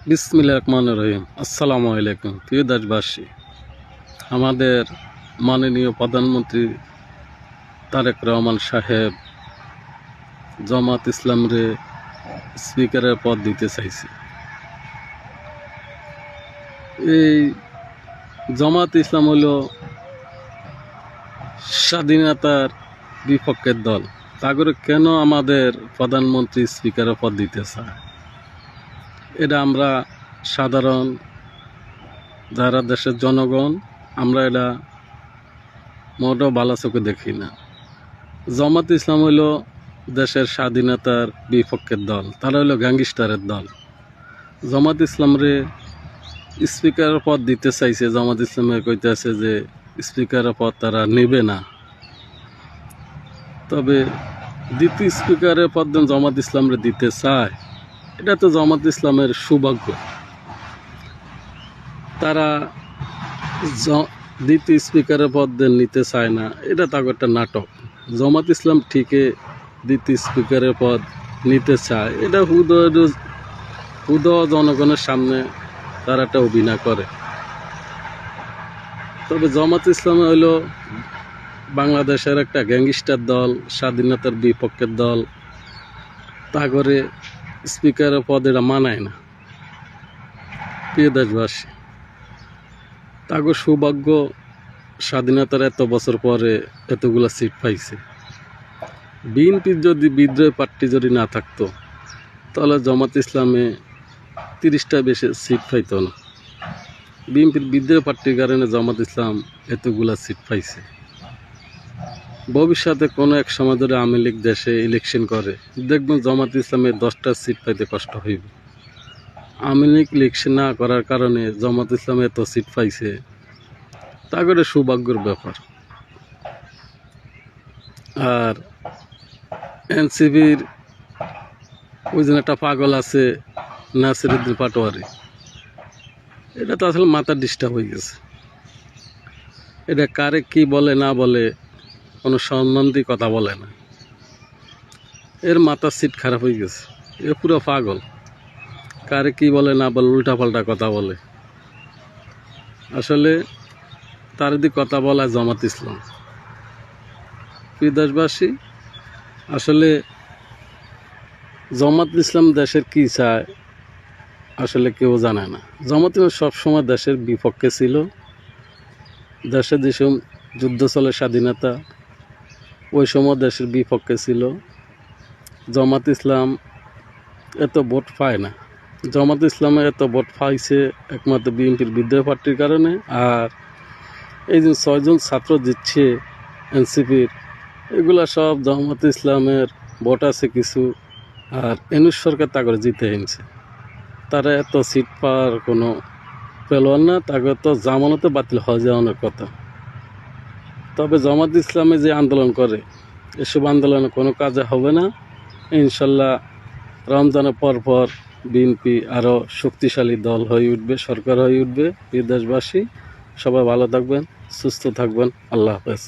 বিসমিল্লাহির রহমানির রহিম। আসসালামু আলাইকুম প্রিয় দেশবাসী। আমাদের মাননীয় প্রধানমন্ত্রী তারেক রহমান সাহেব জামাত ইসলামরে স্পিকারের পদ দিতে চাইছে। এই জামাত ইসলাম হলো স্বাধীনতার বিপক্ষের দল। তাগরে কেন আমাদের প্রধানমন্ত্রী স্পিকারের পদ দিতে চায়, এটা আমরা সাধারণ যারা দেশের জনগণ আমরা এটা মোটেও ভালো চোখে দেখি না। জামাত ইসলাম হইল দেশের স্বাধীনতার বিপক্ষের দল, তারা হইল গ্যাংস্টারের দল। জামাত ইসলামরে স্পিকারের পদ দিতে চাইছে, জামাত ইসলামে কইতেছে যে স্পিকারের পদ তারা নেবে না। তবে দ্বিতীয় স্পিকারের পদ জামাত ইসলামরে দিতে চায়, এটা তো জামাত ইসলামের সৌভাগ্য। তারা দ্বিতীয় স্পিকারের পদ নিতে চায় না, এটা তাকে একটা নাটক। জামাত ইসলাম ঠিকই দ্বিতীয় স্পিকারের পদ নিতে চায়, এটা হুদ জনগণের সামনে তারা একটা অভিনয় করে। তবে জামাত ইসলাম হইল বাংলাদেশের একটা গ্যাংস্টার দল, স্বাধীনতার বিপক্ষের দল। তা করে স্পিকারের পদ এটা মানায় না। প্রিয় দেশবাসী, তাগো সৌভাগ্য স্বাধীনতার এত বছর পরে এতগুলো সিট পাইছে। বিএনপির যদি বিদ্রোহী পার্টি যদি না থাকতো তাহলে জামাত ইসলামে 30টা বেশি সিট পাইত না। বিএনপির বিদ্রোহী পার্টির কারণে জামাত ইসলাম এতগুলা সিট পাইছে। ভবিষ্যতে কোনো এক সময় ধরে আওয়ামী লীগ দেশে ইলেকশন করে, দেখবেন জামাত ইসলামের 10টা সিট পাইতে কষ্ট হইবে। আওয়ামী লীগ ইলেকশন না করার কারণে জামাত ইসলামে এত সিট পাইছে, তা করে সৌভাগ্যের ব্যাপার। আর এনসিপির ওই জন্য একটা পাগল আছে নাসিরউদ্দিন পাটোয়ারি, এটা তো আসলে মাথা ডিস্টার্ব হয়ে গেছে। এটা কারে কি বলে না বলে কোনো সম্বন্ধী কথা বলে না, এর মাথার সিট খারাপ হয়ে গেছে। এ পুরো পাগল, কারে কি বলে না বলে উল্টাপাল্টা কথা বলে। আসলে তার দিকে কথা বলা জামাত ইসলাম। প্রিয় দেশবাসী, আসলে জামাত ইসলাম দেশের কি চায় আসলে কেউ জানে না। জামাত ইসলাম সবসময় দেশের বিপক্ষে ছিল। দেশে যেসব যুদ্ধ চলে স্বাধীনতা, ওই সময় দেশের বিপক্ষে ছিল। জামাত ইসলাম এত ভোট পায় না। জামাত ইসলামে এত ভোট পাইছে একমাত্র বিএনপির বিদ্রোহী পার্টির কারণে। আর এই যে 6 জন ছাত্র দিচ্ছে এনসিপির, এগুলা সব জামাত ইসলামের ভোট আছে কিছু। আর এনুস সরকার তা করে জিতে এনেছে। তারা এত সিট পাওয়ার কোনো পেলোয়ার না, তাকে তো জামানতে বাতিল হয়ে যাওয়ার কথা। তবে জামাত ইসলামে যে আন্দোলন করে, এসব আন্দোলনে কোনো কাজে হবে না। ইনশাল্লাহ রমজানের পর বিএনপি আরও শক্তিশালী দল হয়ে উঠবে, সরকার হয়ে উঠবে। প্রিয় দেশবাসী, সবাই ভালো থাকবেন, সুস্থ থাকবেন। আল্লাহ হাফেজ।